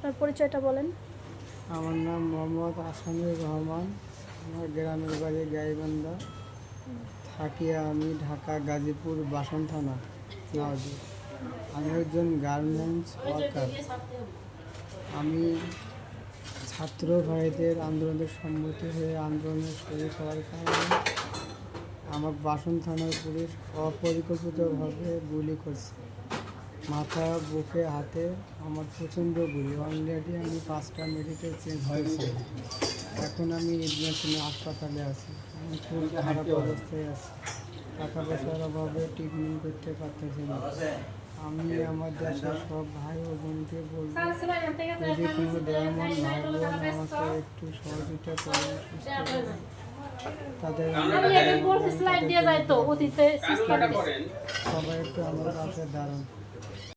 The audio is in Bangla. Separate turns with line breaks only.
আপনার পরিচয়টা বলেন।
আমার নাম মোহাম্মদ আসানুর রহমান। আমার গ্রামের বাড়ি গাইবান্ধা। থাকি আমি ঢাকা গাজীপুর বাসন থানা নওয়াজি। আমি একজন গার্মেন্টস ওয়ার্কার। আমি ছাত্র ভাইদের আন্দোলনের সম্মতি হয়ে আন্দোলনে শরীর হওয়ার কারণে আমার বাসন থানার পুলিশ অপরিকল্পিতভাবে গুলি করছে। মাথা, বুকে, হাতে আমার প্রচণ্ড গুলি। অলরেডি আমি 5টা মেডিকেল চেঞ্জ হয়েছি। এখন আমি ইডমেশনে হাসপাতালে আছি। আমি খুব খারাপ অবস্থায় আছি। টাকা পয়সার অভাবে ট্রিটমেন্ট করতে পারতেছি না। আমি আমার দেশের সব ভাই ও বোনকে বলবো, যদি কোনো দয়ামন ভাই বোন আমাকে একটু সহযোগিতা করে সুস্থ করে তাদের সবাই একটু আমার পাশে দাঁড়ান।